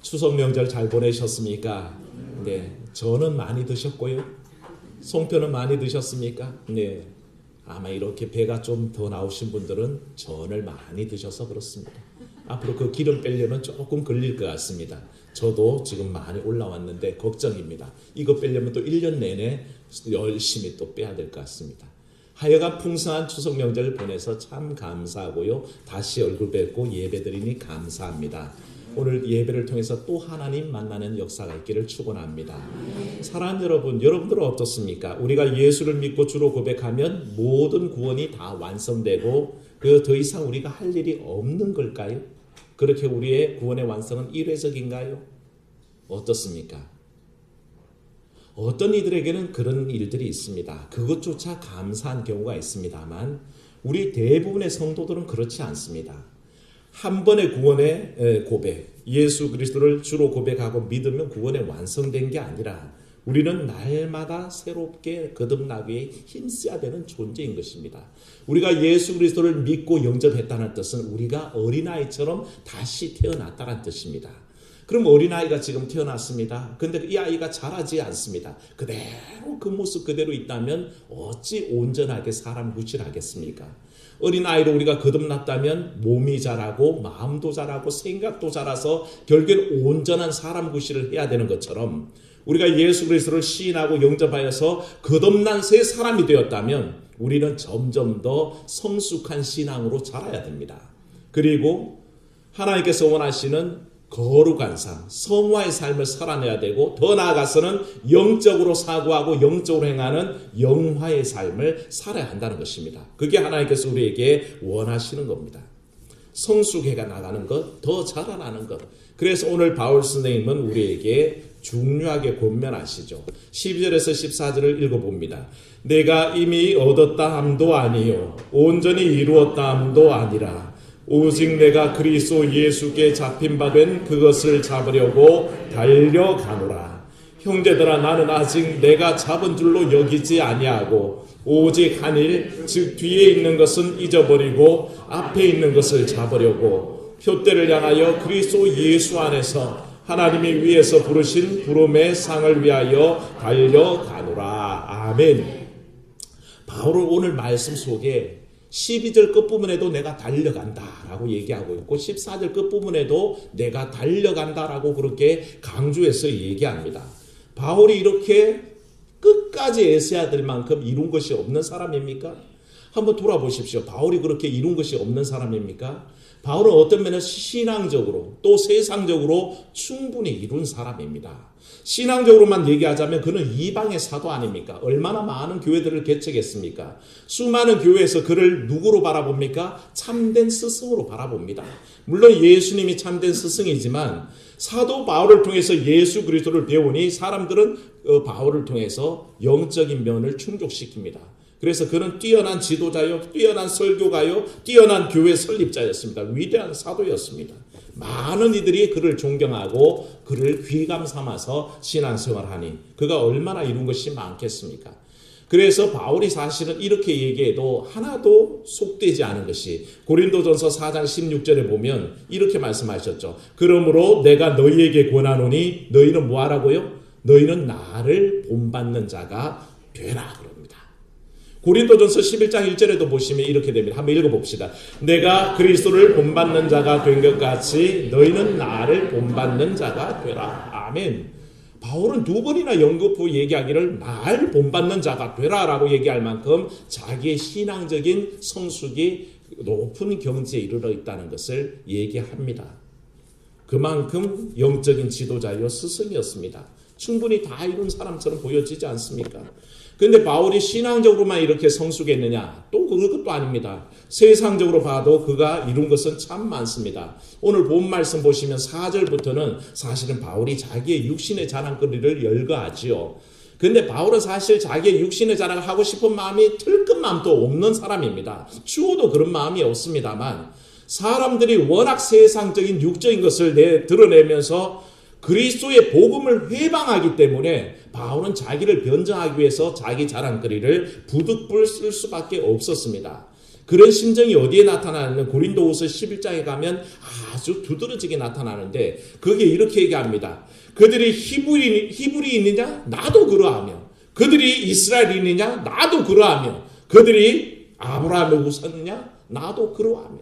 추석 명절 잘 보내셨습니까? 네, 저는 많이 드셨고요. 송편은 많이 드셨습니까? 네, 아마 이렇게 배가 좀 더 나오신 분들은 전을 많이 드셔서 그렇습니다. 앞으로 그 기름 빼려면 조금 걸릴 것 같습니다. 저도 지금 많이 올라왔는데 걱정입니다. 이거 빼려면 또 1년 내내 열심히 또 빼야 될 것 같습니다. 하여간 풍성한 추석 명절 보내서 참 감사하고요. 다시 얼굴 뵙고 예배드리니 감사합니다. 오늘 예배를 통해서 또 하나님 만나는 역사가 있기를 축원합니다. 사랑하는 여러분, 여러분들은 어떻습니까? 우리가 예수를 믿고 주로 고백하면 모든 구원이 다 완성되고 그 더 이상 우리가 할 일이 없는 걸까요? 그렇게 우리의 구원의 완성은 일회적인가요? 어떻습니까? 어떤 이들에게는 그런 일들이 있습니다. 그것조차 감사한 경우가 있습니다만 우리 대부분의 성도들은 그렇지 않습니다. 한 번의 구원의 고백, 예수 그리스도를 주로 고백하고 믿으면 구원에 완성된 게 아니라 우리는 날마다 새롭게 거듭나기에 힘써야 되는 존재인 것입니다. 우리가 예수 그리스도를 믿고 영접했다는 뜻은 우리가 어린아이처럼 다시 태어났다는 뜻입니다. 그럼 어린아이가 지금 태어났습니다. 근데 이 아이가 자라지 않습니다. 그대로 그 모습 그대로 있다면 어찌 온전하게 사람 구실하겠습니까? 어린아이로 우리가 거듭났다면 몸이 자라고 마음도 자라고 생각도 자라서 결국엔 온전한 사람 구실을 해야 되는 것처럼 우리가 예수 그리스도를 시인하고 영접하여서 거듭난 새 사람이 되었다면 우리는 점점 더 성숙한 신앙으로 자라야 됩니다. 그리고 하나님께서 원하시는 거룩한 삶, 성화의 삶을 살아내야 되고 더 나아가서는 영적으로 사고하고 영적으로 행하는 영화의 삶을 살아야 한다는 것입니다. 그게 하나님께서 우리에게 원하시는 겁니다. 성숙해가 나가는 것, 더 자라나는 것. 그래서 오늘 바울 선생님은 우리에게 중요하게 권면하시죠. 12절에서 14절을 읽어봅니다. 내가 이미 얻었다 함도 아니요 온전히 이루었다 함도 아니라 오직 내가 그리스도 예수께 잡힌 바 된 그것을 잡으려고 달려가노라. 형제들아 나는 아직 내가 잡은 줄로 여기지 아니하고 오직 한 일 즉 뒤에 있는 것은 잊어버리고 앞에 있는 것을 잡으려고 표대를 향하여 그리스도 예수 안에서 하나님이 위에서 부르신 부름의 상을 위하여 달려가노라. 아멘. 바울은 오늘 말씀 속에 12절 끝부분에도 내가 달려간다라고 얘기하고 있고 14절 끝부분에도 내가 달려간다라고 그렇게 강조해서 얘기합니다. 바울이 이렇게 끝까지 애써야 될 만큼 이룬 것이 없는 사람입니까? 한번 돌아보십시오. 바울이 그렇게 이룬 것이 없는 사람입니까? 바울은 어떤 면에서 신앙적으로 또 세상적으로 충분히 이룬 사람입니다. 신앙적으로만 얘기하자면 그는 이방의 사도 아닙니까? 얼마나 많은 교회들을 개척했습니까? 수많은 교회에서 그를 누구로 바라봅니까? 참된 스승으로 바라봅니다. 물론 예수님이 참된 스승이지만 사도 바울을 통해서 예수 그리스도를 배우니 사람들은 바울을 통해서 영적인 면을 충족시킵니다. 그래서 그는 뛰어난 지도자요, 뛰어난 설교가요, 뛰어난 교회 설립자였습니다. 위대한 사도였습니다. 많은 이들이 그를 존경하고 그를 귀감 삼아서 신앙생활하니 그가 얼마나 이룬 것이 많겠습니까? 그래서 바울이 사실은 이렇게 얘기해도 하나도 속되지 않은 것이 고린도전서 4장 16절에 보면 이렇게 말씀하셨죠. 그러므로 내가 너희에게 권하노니 너희는 뭐하라고요? 너희는 나를 본받는 자가 되라 그럽니다. 고린도전서 11장 1절에도 보시면 이렇게 됩니다. 한번 읽어봅시다. 내가 그리스도를 본받는 자가 된 것 같이 너희는 나를 본받는 자가 되라. 아멘. 바울은 두 번이나 연극 후 얘기하기를 나를 본받는 자가 되라라고 얘기할 만큼 자기의 신앙적인 성숙이 높은 경지에 이르러 있다는 것을 얘기합니다. 그만큼 영적인 지도자요 스승이었습니다. 충분히 다 이룬 사람처럼 보여지지 않습니까? 그런데 바울이 신앙적으로만 이렇게 성숙했느냐? 또 그것도 아닙니다. 세상적으로 봐도 그가 이룬 것은 참 많습니다. 오늘 본 말씀 보시면 4절부터는 사실은 바울이 자기의 육신의 자랑거리를 열거하지요. 그런데 바울은 사실 자기의 육신의 자랑을 하고 싶은 마음이 틀끝 마음도 없는 사람입니다. 주어도 그런 마음이 없습니다만 사람들이 워낙 세상적인 육적인 것을 드러내면서 그리스도의 복음을 회방하기 때문에 바울은 자기를 변정하기 위해서 자기 자랑거리를 부득불 쓸 수밖에 없었습니다. 그런 심정이 어디에 나타나냐면 고린도후서 11장에 가면 아주 두드러지게 나타나는데 거기에 이렇게 얘기합니다. 그들이 히브리인이냐? 나도 그러하며 그들이 이스라엘인이냐? 나도 그러하며 그들이 아브라함의 후손이냐? 나도 그러하며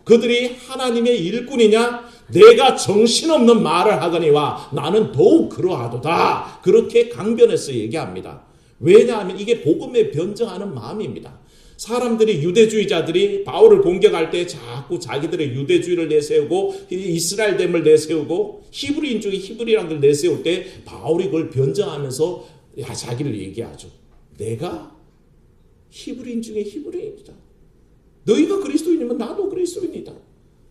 그들이 하나님의 일꾼이냐? 내가 정신없는 말을 하거니와 나는 더욱 그러하도다. 그렇게 강변해서 얘기합니다. 왜냐하면 이게 복음에 변증하는 마음입니다. 사람들이 유대주의자들이 바울을 공격할 때 자꾸 자기들의 유대주의를 내세우고 이스라엘됨을 내세우고 히브리인 중에 히브리라는 걸 내세울 때 바울이 그걸 변증하면서 자기를 얘기하죠. 내가 히브리인 중에 히브리인이다. 너희가 그리스도인이면 나도 그리스도인이다.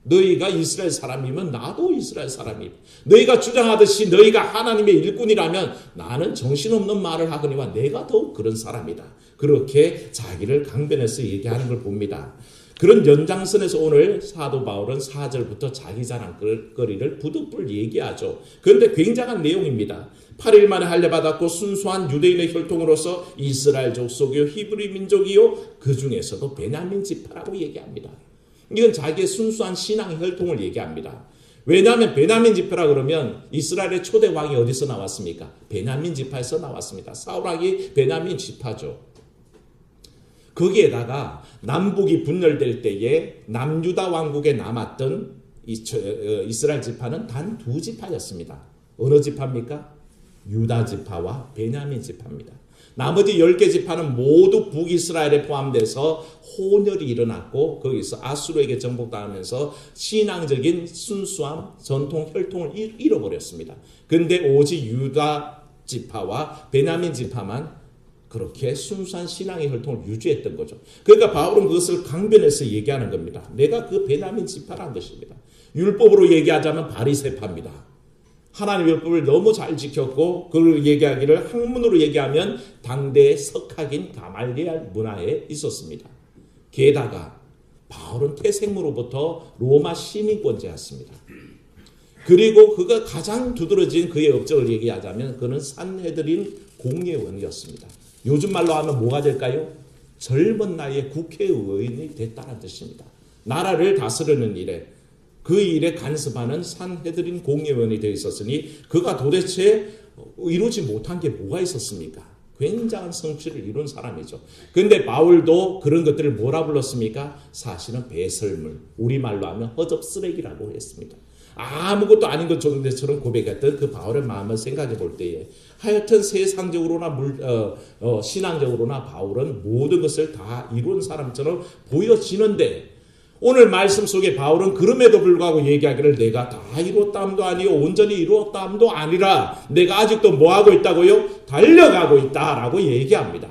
너희가 이스라엘 사람이면 나도 이스라엘 사람이다. 너희가 주장하듯이 너희가 하나님의 일꾼이라면 나는 정신없는 말을 하거니와 내가 더욱 그런 사람이다. 그렇게 자기를 강변해서 얘기하는 걸 봅니다. 그런 연장선에서 오늘 사도 바울은 4절부터 자기 자랑거리를 부득불 얘기하죠. 그런데 굉장한 내용입니다. 8일 만에 할례받았고 순수한 유대인의 혈통으로서 이스라엘 족속이요 히브리 민족이요 그 중에서도 베냐민 지파라고 얘기합니다. 이건 자기의 순수한 신앙 혈통을 얘기합니다. 왜냐하면 베냐민 지파라 그러면 이스라엘의 초대 왕이 어디서 나왔습니까? 베냐민 지파에서 나왔습니다. 사울왕이 베냐민 지파죠. 거기에다가 남북이 분열될 때에 남유다 왕국에 남았던 이스라엘 지파는 단 2지파였습니다. 어느 지파입니까? 유다 지파와 베냐민 지파입니다. 나머지 10개 지파는 모두 북이스라엘에 포함돼서 혼혈이 일어났고 거기서 아수르에게 정복당하면서 신앙적인 순수함, 전통, 혈통을 잃어버렸습니다. 그런데 오직 유다 지파와 베냐민 지파만 그렇게 순수한 신앙의 혈통을 유지했던 거죠. 그러니까 바울은 그것을 강변해서 얘기하는 겁니다. 내가 그 베냐민 지파라는 것입니다. 율법으로 얘기하자면 바리새파입니다. 하나님의 율법을 너무 잘 지켰고 그걸 얘기하기를 학문으로 얘기하면 당대의 석학인 가말리엘 문화에 있었습니다. 게다가 바울은 태생으로부터 로마 시민권자였습니다. 그리고 그가 가장 두드러진 그의 업적을 얘기하자면 그는 산헤드린 공예원이었습니다. 요즘 말로 하면 뭐가 될까요? 젊은 나이에 국회의원이 됐다는 뜻입니다. 나라를 다스리는 일에 그 일에 간섭하는 산헤드린 공예원이 되어 있었으니 그가 도대체 이루지 못한 게 뭐가 있었습니까? 굉장한 성취를 이룬 사람이죠. 그런데 바울도 그런 것들을 뭐라 불렀습니까? 사실은 배설물, 우리말로 하면 허접 쓰레기라고 했습니다. 아무것도 아닌 것처럼 고백했던 그 바울의 마음을 생각해 볼 때에 하여튼 세상적으로나 신앙적으로나 바울은 모든 것을 다 이룬 사람처럼 보여지는데 오늘 말씀 속에 바울은 그럼에도 불구하고 얘기하기를 내가 다 이루었다함도 아니요 온전히 이루었다함도 아니라 내가 아직도 뭐하고 있다고요? 달려가고 있다라고 얘기합니다.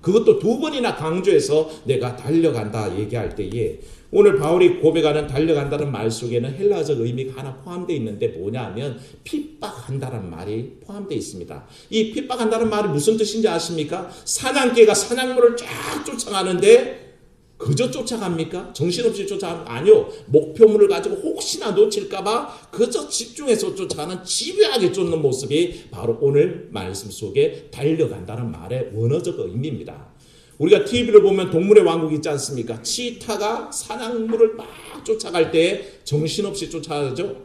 그것도 2번이나 강조해서 내가 달려간다 얘기할 때에 오늘 바울이 고백하는 달려간다는 말 속에는 헬라어적 의미가 하나 포함되어 있는데 뭐냐 하면 핍박한다는 말이 포함되어 있습니다. 이 핍박한다는 말이 무슨 뜻인지 아십니까? 사냥개가 사냥물을 쫙 쫓아가는데 그저 쫓아갑니까? 정신없이 쫓아갑니까? 아니요. 목표물을 가지고 혹시나 놓칠까봐 그저 집중해서 쫓아가는 집요하게 쫓는 모습이 바로 오늘 말씀 속에 달려간다는 말의 원어적 의미입니다. 우리가 TV를 보면 동물의 왕국 있지 않습니까? 치타가 사냥물을 막 쫓아갈 때 정신없이 쫓아가죠.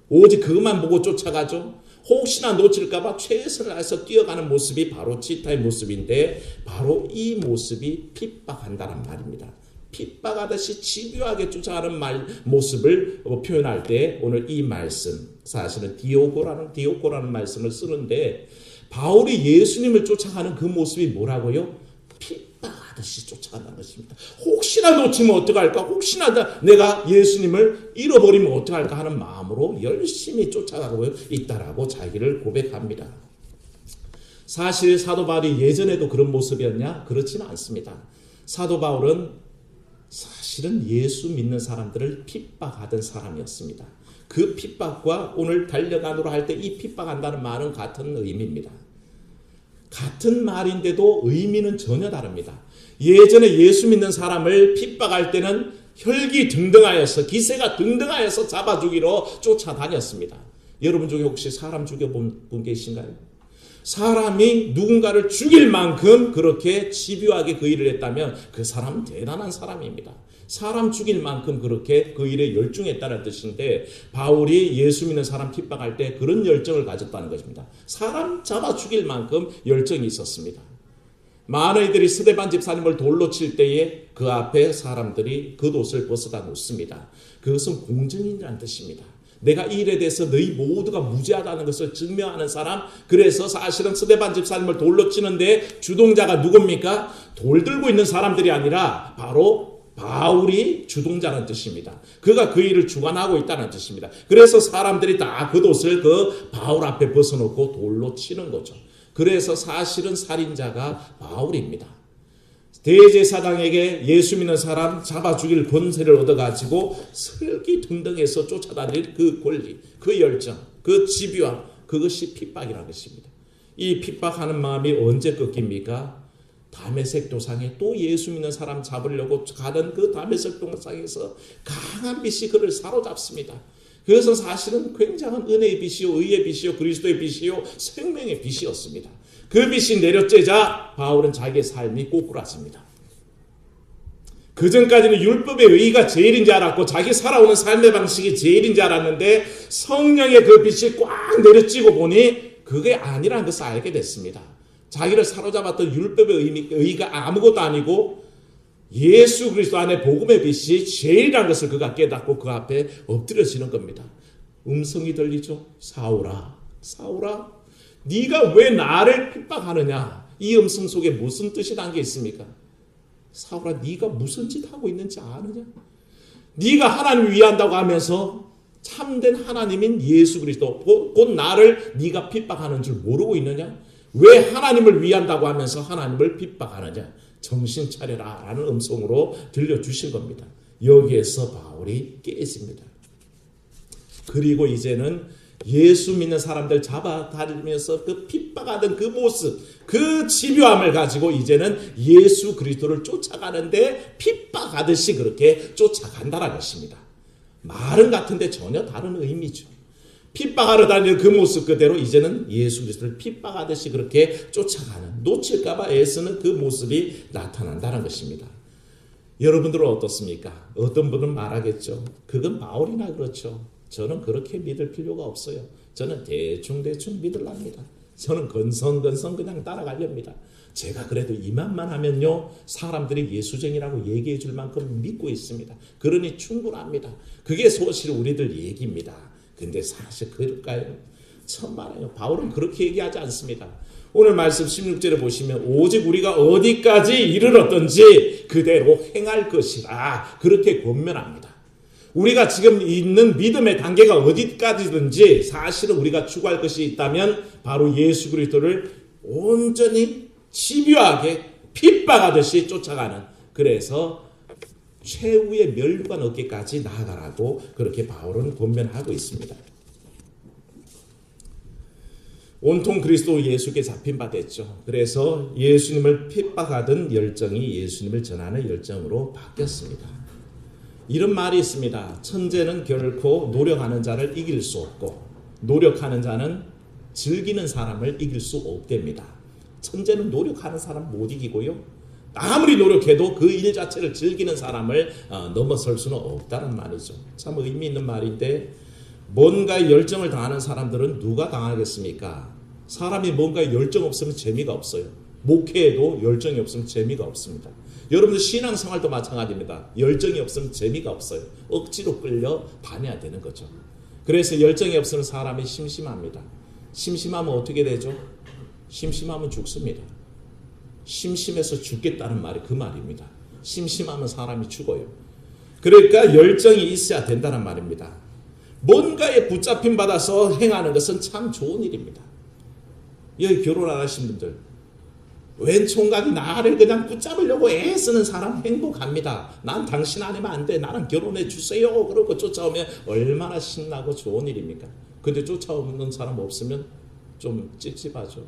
오직 그것만 보고 쫓아가죠. 혹시나 놓칠까봐 최선을 다해서 뛰어가는 모습이 바로 치타의 모습인데 바로 이 모습이 핍박한다는 말입니다. 핍박하듯이 집요하게 쫓아가는 모습을 표현할 때 오늘 이 말씀 사실은 디오고라는 말씀을 쓰는데 바울이 예수님을 쫓아가는 그 모습이 뭐라고요? 핍박하듯이 쫓아간다는 것입니다. 혹시나 놓치면 어떡할까? 혹시나 내가 예수님을 잃어버리면 어떡할까 하는 마음으로 열심히 쫓아가고 있다라고 자기를 고백합니다. 사실 사도 바울이 예전에도 그런 모습이었냐? 그렇지는 않습니다. 사도 바울은 사실은 예수 믿는 사람들을 핍박하던 사람이었습니다. 그 핍박과 오늘 달려가노라 할 때 이 핍박한다는 말은 같은 의미입니다. 같은 말인데도 의미는 전혀 다릅니다. 예전에 예수 믿는 사람을 핍박할 때는 혈기 등등하여서 기세가 등등하여서 잡아 죽이러 쫓아다녔습니다. 여러분 중에 혹시 사람 죽여본 분 계신가요? 사람이 누군가를 죽일 만큼 그렇게 집요하게 그 일을 했다면 그 사람은 대단한 사람입니다. 사람 죽일 만큼 그렇게 그 일에 열중했다는 뜻인데, 바울이 예수 믿는 사람 핍박할 때 그런 열정을 가졌다는 것입니다. 사람 잡아 죽일 만큼 열정이 있었습니다. 많은 이들이 스데반 집사님을 돌로 칠 때에 그 앞에 사람들이 겉옷을 벗어다 놓습니다. 그것은 공정이라는 뜻입니다. 내가 이 일에 대해서 너희 모두가 무죄하다는 것을 증명하는 사람. 그래서 사실은 스데반 집사님을 돌로 치는데 주동자가 누굽니까? 돌 들고 있는 사람들이 아니라 바로 바울이 주동자라는 뜻입니다. 그가 그 일을 주관하고 있다는 뜻입니다. 그래서 사람들이 다 겉옷을 그 바울 앞에 벗어놓고 돌로 치는 거죠. 그래서 사실은 살인자가 바울입니다. 대제사장에게 예수 믿는 사람 잡아 죽일 권세를 얻어가지고 설기등등해서 쫓아다닐 그 권리, 그 열정, 그 집요함, 그것이 핍박이라는 것입니다. 이 핍박하는 마음이 언제 꺾입니까? 다메섹 도상에 또 예수 믿는 사람 잡으려고 가던 그 다메섹 도상에서 강한 빛이 그를 사로잡습니다. 그것은 사실은 굉장한 은혜의 빛이요, 의의 빛이요, 그리스도의 빛이요, 생명의 빛이었습니다. 그 빛이 내려쬐자 바울은 자기의 삶이 꼬꾸라집니다. 그전까지는 율법의 의의가 제일인 줄 알았고 자기 살아오는 삶의 방식이 제일인 줄 알았는데 성령의 그 빛이 꽉 내려쬐고 보니 그게 아니라는 것을 알게 됐습니다. 자기를 사로잡았던 율법의 의의가 아무것도 아니고 예수 그리스도 안에 복음의 빛이 제일이라는 것을 그가 깨닫고 그 앞에 엎드려지는 겁니다. 음성이 들리죠. 사울아, 사울아, 네가 왜 나를 핍박하느냐. 이 음성 속에 무슨 뜻이 담겨 있습니까? 사울아, 네가 무슨 짓 하고 있는지 아느냐? 네가 하나님을 위한다고 하면서 참된 하나님인 예수 그리스도 곧 나를 네가 핍박하는 줄 모르고 있느냐? 왜 하나님을 위한다고 하면서 하나님을 핍박하느냐? 정신 차려라 라는 음성으로 들려주신 겁니다. 여기에서 바울이 깨집니다. 그리고 이제는 예수 믿는 사람들 잡아다니면서 그 핍박하던 그 모습, 그 집요함을 가지고 이제는 예수 그리스도를 쫓아가는데 핍박하듯이 그렇게 쫓아간다는 것입니다. 말은 같은데 전혀 다른 의미죠. 핍박하러 다니는 그 모습 그대로 이제는 예수 그리스도를 핍박하듯이 그렇게 쫓아가는, 놓칠까봐 애쓰는 그 모습이 나타난다는 것입니다. 여러분들은 어떻습니까? 어떤 분은 말하겠죠. 그건 바울이나 그렇죠. 저는 그렇게 믿을 필요가 없어요. 저는 대충 믿으랍니다. 저는 건성건성 그냥 따라가렵니다. 제가 그래도 이만만 하면요 사람들이 예수쟁이라고 얘기해 줄 만큼 믿고 있습니다. 그러니 충분합니다. 그게 사실 우리들 얘기입니다. 근데 사실 그럴까요? 천만에요. 바울은 그렇게 얘기하지 않습니다. 오늘 말씀 16절에 보시면 오직 우리가 어디까지 이르렀던지 그대로 행할 것이라 그렇게 권면합니다. 우리가 지금 있는 믿음의 단계가 어디까지든지 사실은 우리가 추구할 것이 있다면 바로 예수 그리스도를 온전히 집요하게 핍박하듯이 쫓아가는, 그래서 최후의 멸류관 얻기까지 나아가라고 그렇게 바울은 권면하고 있습니다. 온통 그리스도 예수께 잡힌 바 됐죠. 그래서 예수님을 핍박하던 열정이 예수님을 전하는 열정으로 바뀌었습니다. 이런 말이 있습니다. 천재는 결코 노력하는 자를 이길 수 없고 노력하는 자는 즐기는 사람을 이길 수 없답니다. 천재는 노력하는 사람 못 이기고요. 아무리 노력해도 그 일 자체를 즐기는 사람을 넘어설 수는 없다는 말이죠. 참 의미 있는 말인데 뭔가에 열정을 다하는 사람들은 누가 당하겠습니까? 사람이 뭔가에 열정 없으면 재미가 없어요. 목회에도 열정이 없으면 재미가 없습니다. 여러분들 신앙생활도 마찬가지입니다. 열정이 없으면 재미가 없어요. 억지로 끌려 다녀야 되는 거죠. 그래서 열정이 없으면 사람이 심심합니다. 심심하면 어떻게 되죠? 심심하면 죽습니다. 심심해서 죽겠다는 말이 그 말입니다. 심심하면 사람이 죽어요. 그러니까 열정이 있어야 된다는 말입니다. 뭔가에 붙잡힘 받아서 행하는 것은 참 좋은 일입니다. 여기 결혼 안 하신 분들, 웬 총각이 나를 그냥 붙잡으려고 애쓰는 사람 행복합니다. 난 당신 아니면 안 돼. 나랑 결혼해 주세요. 그러고 쫓아오면 얼마나 신나고 좋은 일입니까? 근데 쫓아오는 사람 없으면 좀 찝찝하죠.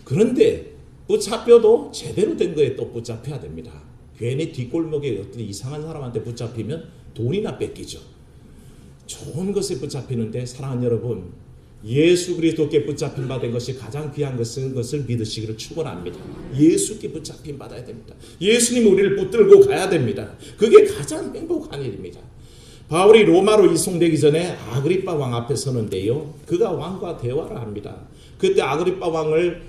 그런데 붙잡혀도 제대로 된 거에 또 붙잡혀야 됩니다. 괜히 뒷골목에 어떤 이상한 사람한테 붙잡히면 돈이나 뺏기죠. 좋은 것에 붙잡히는데 사랑하는 여러분, 예수 그리스도께 붙잡힌 바 된 것이 가장 귀한 것을 믿으시기를 축원합니다. 예수께 붙잡힌 받아야 됩니다. 예수님 우리를 붙들고 가야 됩니다. 그게 가장 행복한 일입니다. 바울이 로마로 이송되기 전에 아그리빠 왕 앞에 서는데요, 그가 왕과 대화를 합니다. 그때 아그리빠 왕을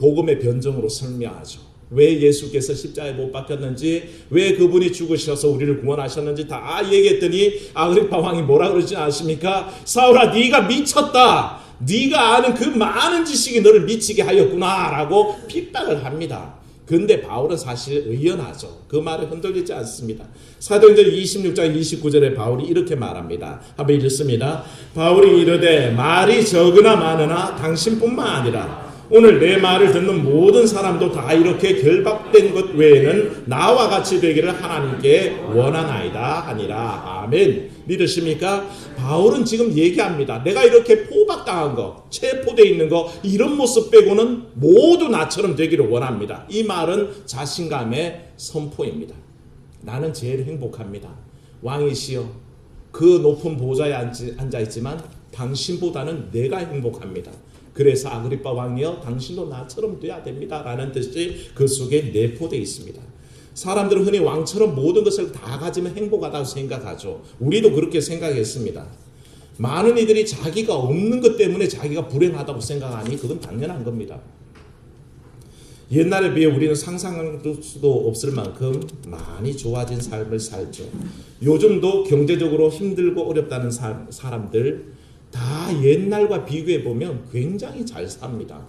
복음의 변정으로 설명하죠. 왜 예수께서 십자가에 못 박혔는지, 왜 그분이 죽으셔서 우리를 구원하셨는지 다 얘기했더니 아그리파 왕이 뭐라 그러지 아십니까? 사울아, 네가 미쳤다. 네가 아는 그 많은 지식이 너를 미치게 하였구나 라고 핍박을 합니다. 근데 바울은 사실 의연하죠. 그 말에 흔들리지 않습니다. 사도행전 26장 29절에 바울이 이렇게 말합니다. 한번 읽습니다. 바울이 이르되 말이 적으나 많으나 당신뿐만 아니라 오늘 내 말을 듣는 모든 사람도 다 이렇게 결박된 것 외에는 나와 같이 되기를 하나님께 원하나이다 하니라. 아멘. 믿으십니까? 바울은 지금 얘기합니다. 내가 이렇게 포박당한 거, 체포되어 있는 거, 이런 모습 빼고는 모두 나처럼 되기를 원합니다. 이 말은 자신감의 선포입니다. 나는 제일 행복합니다. 왕이시여, 그 높은 보좌에 앉아있지만 당신보다는 내가 행복합니다. 그래서 아그리빠 왕이여, 당신도 나처럼 돼야 됩니다 라는 뜻이 그 속에 내포되어 있습니다. 사람들은 흔히 왕처럼 모든 것을 다 가지면 행복하다고 생각하죠. 우리도 그렇게 생각했습니다. 많은 이들이 자기가 없는 것 때문에 자기가 불행하다고 생각하니 그건 당연한 겁니다. 옛날에 비해 우리는 상상할 수도 없을 만큼 많이 좋아진 삶을 살죠. 요즘도 경제적으로 힘들고 어렵다는 사람들 다 옛날과 비교해 보면 굉장히 잘 삽니다.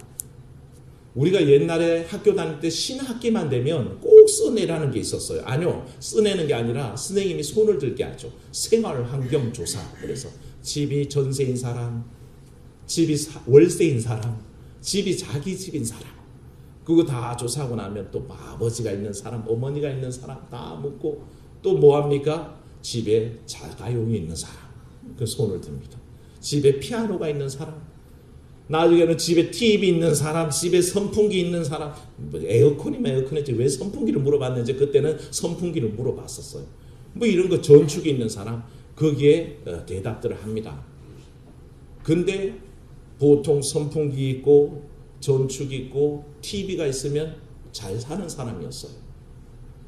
우리가 옛날에 학교 다닐 때 신학기만 되면 꼭 써내라는 게 있었어요. 아니요, 써내는 게 아니라 선생님이 손을 들게 하죠. 생활환경조사. 그래서 집이 전세인 사람, 집이 월세인 사람, 집이 자기 집인 사람, 그거 다 조사하고 나면 또 아버지가 있는 사람, 어머니가 있는 사람 다 묻고, 또 뭐합니까? 집에 자가용이 있는 사람, 그 손을 듭니다. 집에 피아노가 있는 사람, 나중에는 집에 TV 있는 사람, 집에 선풍기 있는 사람, 에어컨이면 에어컨이지 왜 선풍기를 물어봤는지 그때는 선풍기를 물어봤었어요. 뭐 이런 거 전축이 있는 사람, 거기에 대답들을 합니다. 근데 보통 선풍기 있고 전축 있고 TV가 있으면 잘 사는 사람이었어요.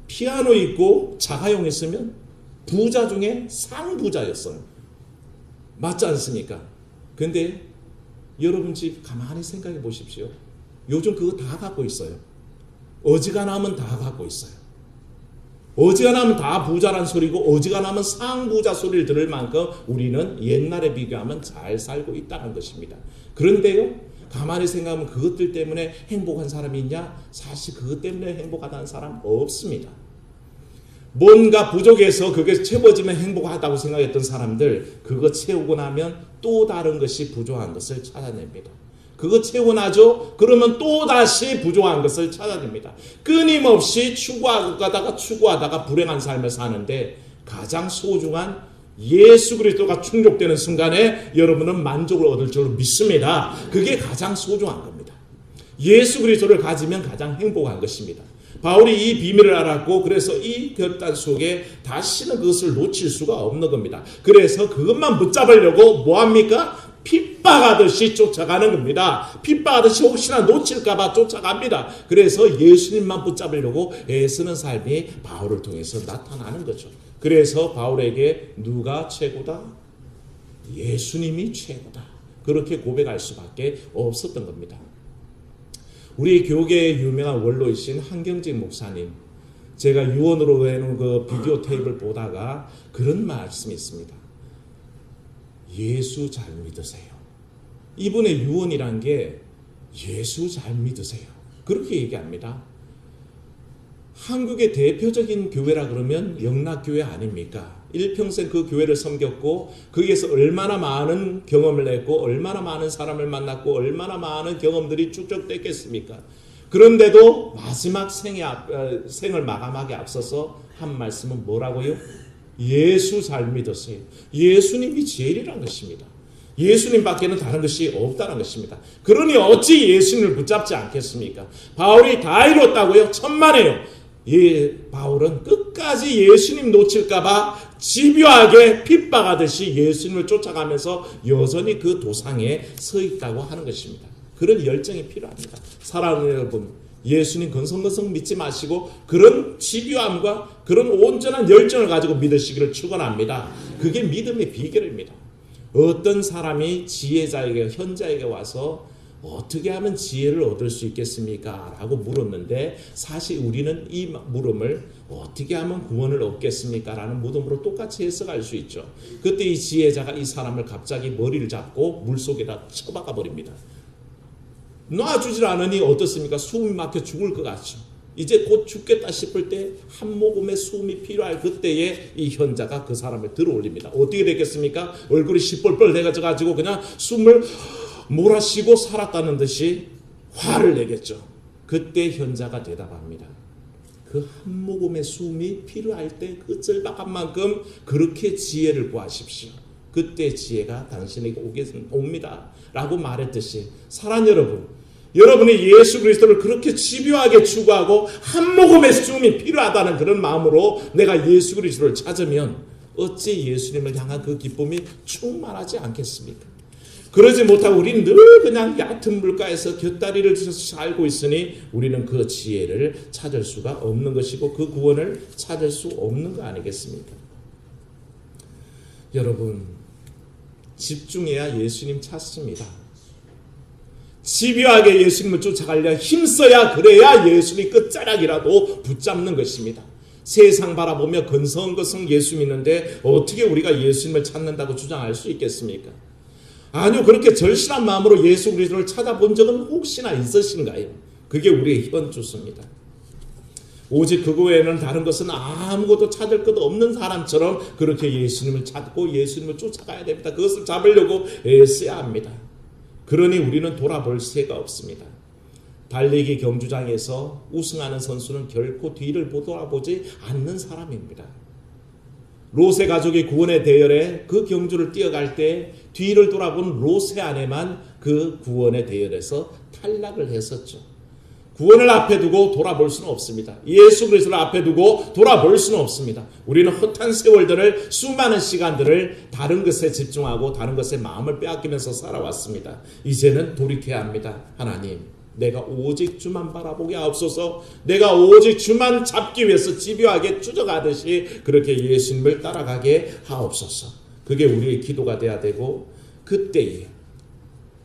피아노 있고 자가용 있으면 부자 중에 상부자였어요. 맞지 않습니까? 근데 여러분 집 가만히 생각해 보십시오. 요즘 그거 다 갖고 있어요. 어지간하면 다 갖고 있어요. 어지간하면 다 부자란 소리고 어지간하면 상부자 소리를 들을 만큼 우리는 옛날에 비교하면 잘 살고 있다는 것입니다. 그런데요, 가만히 생각하면 그것들 때문에 행복한 사람이 있냐? 사실 그것 때문에 행복하다는 사람 없습니다. 뭔가 부족해서 그게 채워지면 행복하다고 생각했던 사람들, 그거 채우고 나면 또 다른 것이 부족한 것을 찾아냅니다. 그거 채워나죠? 그러면 또 다시 부족한 것을 찾아냅니다. 끊임없이 추구하다가 불행한 삶을 사는데 가장 소중한 예수 그리스도가 충족되는 순간에 여러분은 만족을 얻을 줄로 믿습니다. 그게 가장 소중한 겁니다. 예수 그리스도를 가지면 가장 행복한 것입니다. 바울이 이 비밀을 알았고 그래서 이 결단 속에 다시는 그것을 놓칠 수가 없는 겁니다. 그래서 그것만 붙잡으려고 뭐합니까? 핍박하듯이 쫓아가는 겁니다. 핍박하듯이 혹시나 놓칠까 봐 쫓아갑니다. 그래서 예수님만 붙잡으려고 애쓰는 삶이 바울을 통해서 나타나는 거죠. 그래서 바울에게 누가 최고다? 예수님이 최고다. 그렇게 고백할 수밖에 없었던 겁니다. 우리 교계의 유명한 원로이신 한경직 목사님, 제가 유언으로 해놓은 그 비디오 테이프를 보다가 그런 말씀이 있습니다. 예수 잘 믿으세요. 이분의 유언이란 게 예수 잘 믿으세요. 그렇게 얘기합니다. 한국의 대표적인 교회라 그러면 영락교회 아닙니까? 일평생 그 교회를 섬겼고 거기에서 얼마나 많은 경험을 했고 얼마나 많은 사람을 만났고 얼마나 많은 경험들이 축적됐겠습니까? 그런데도 마지막 생을 마감하기 앞서서 한 말씀은 뭐라고요? 예수 잘 믿으세요. 예수님이 제일이라는 것입니다. 예수님밖에는 다른 것이 없다는 것입니다. 그러니 어찌 예수님을 붙잡지 않겠습니까? 바울이 다 이뤘다고요? 천만에요. 바울은 끝 끝까지 예수님 놓칠까봐 집요하게 핍박하듯이 예수님을 쫓아가면서 여전히 그 도상에 서 있다고 하는 것입니다. 그런 열정이 필요합니다. 사랑하는 여러분, 예수님 건성건성 믿지 마시고 그런 집요함과 그런 온전한 열정을 가지고 믿으시기를 축원합니다. 그게 믿음의 비결입니다. 어떤 사람이 지혜자에게, 현자에게 와서 어떻게 하면 지혜를 얻을 수 있겠습니까? 라고 물었는데 사실 우리는 이 물음을 어떻게 하면 구원을 얻겠습니까? 라는 물음으로 똑같이 해석할 수 있죠. 그때 이 지혜자가 이 사람을 갑자기 머리를 잡고 물속에다 쳐박아 버립니다. 놔주질 않으니 어떻습니까? 숨이 막혀 죽을 것 같죠. 이제 곧 죽겠다 싶을 때 한 모금의 숨이 필요할 그때에 이 현자가 그 사람을 들어올립니다. 어떻게 됐겠습니까? 얼굴이 시뻘뻘 돼가지고 그냥 숨을 몰아쉬고 살았다는 듯이 화를 내겠죠. 그때 현자가 대답합니다. 그 한 모금의 숨이 필요할 때 그 절박한 만큼 그렇게 지혜를 구하십시오. 그때 지혜가 당신에게 옵니다. 라고 말했듯이 사랑하는 여러분, 여러분이 예수 그리스도를 그렇게 집요하게 추구하고 한 모금의 숨이 필요하다는 그런 마음으로 내가 예수 그리스도를 찾으면 어찌 예수님을 향한 그 기쁨이 충만하지 않겠습니까? 그러지 못하고 우리는 늘 그냥 얕은 물가에서 곁다리를 쳐서 살고 있으니 우리는 그 지혜를 찾을 수가 없는 것이고 그 구원을 찾을 수 없는 거 아니겠습니까? 여러분, 집중해야 예수님 찾습니다. 집요하게 예수님을 쫓아가려 힘써야 그래야 예수님 끝자락이라도 붙잡는 것입니다. 세상 바라보며 건성건성 예수 믿는데 어떻게 우리가 예수님을 찾는다고 주장할 수 있겠습니까? 아니요, 그렇게 절실한 마음으로 예수 그리스도를 찾아본 적은 혹시나 있으신가요? 그게 우리의 현주소입니다. 오직 그거 외에는 다른 것은 아무것도 찾을 것 없는 사람처럼 그렇게 예수님을 찾고 예수님을 쫓아가야 됩니다. 그것을 잡으려고 애써야 합니다. 그러니 우리는 돌아볼 새가 없습니다. 달리기 경주장에서 우승하는 선수는 결코 뒤를 돌아보지 않는 사람입니다. 롯의 가족이 구원의 대열에 그 경주를 뛰어갈 때 뒤를 돌아본 롯의 아내만 그 구원의 대열에서 탈락을 했었죠. 구원을 앞에 두고 돌아볼 수는 없습니다. 예수 그리스도를 앞에 두고 돌아볼 수는 없습니다. 우리는 헛한 세월들을, 수많은 시간들을 다른 것에 집중하고 다른 것에 마음을 빼앗기면서 살아왔습니다. 이제는 돌이켜야 합니다. 하나님, 내가 오직 주만 바라보게 하옵소서. 내가 오직 주만 잡기 위해서 집요하게 쫓아가듯이 그렇게 예수님을 따라가게 하옵소서. 그게 우리의 기도가 돼야 되고 그때에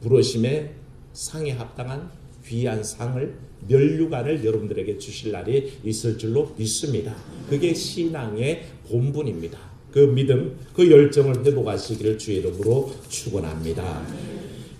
부르심의 상에 합당한 귀한 상을, 면류관을 여러분들에게 주실 날이 있을 줄로 믿습니다. 그게 신앙의 본분입니다. 그 믿음, 그 열정을 회복하시기를 주의 이름으로 축원합니다.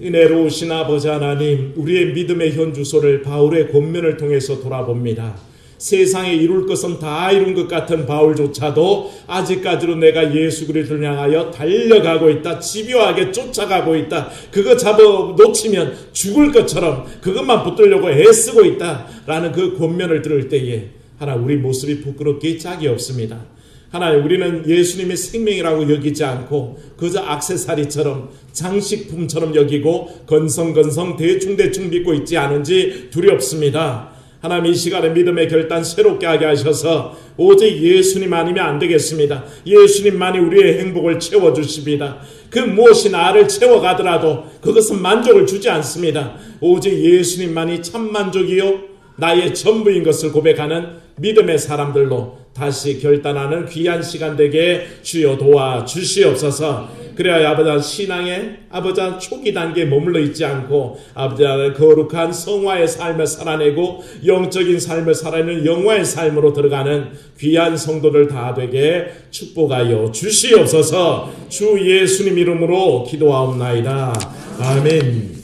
은혜로우신 아버지 하나님, 우리의 믿음의 현주소를 바울의 권면을 통해서 돌아봅니다. 세상에 이룰 것은 다 이룬 것 같은 바울조차도 아직까지도 내가 예수 그리스도를 향하여 달려가고 있다. 집요하게 쫓아가고 있다. 그거 잡아 놓치면 죽을 것처럼 그것만 붙들려고 애쓰고 있다. 라는 그 권면을 들을 때에 하나 우리 모습이 부끄럽기 짝이 없습니다. 하나님, 우리는 예수님의 생명이라고 여기지 않고 그저 액세서리처럼 장식품처럼 여기고 건성건성 대충대충 믿고 있지 않은지 두렵습니다. 하나님, 이 시간에 믿음의 결단 새롭게 하게 하셔서 오직 예수님 아니면 안 되겠습니다. 예수님만이 우리의 행복을 채워주십니다. 그 무엇이 나를 채워가더라도 그것은 만족을 주지 않습니다. 오직 예수님만이 참 만족이요 나의 전부인 것을 고백하는 믿음의 사람들로 다시 결단하는 귀한 시간 되게 주여 도와주시옵소서. 그래야 아버지 신앙의 아버지 초기 단계에 머물러 있지 않고 아버지 거룩한 성화의 삶을 살아내고 영적인 삶을 살아내는 영화의 삶으로 들어가는 귀한 성도들 다 되게 축복하여 주시옵소서. 주 예수님 이름으로 기도하옵나이다. 아멘.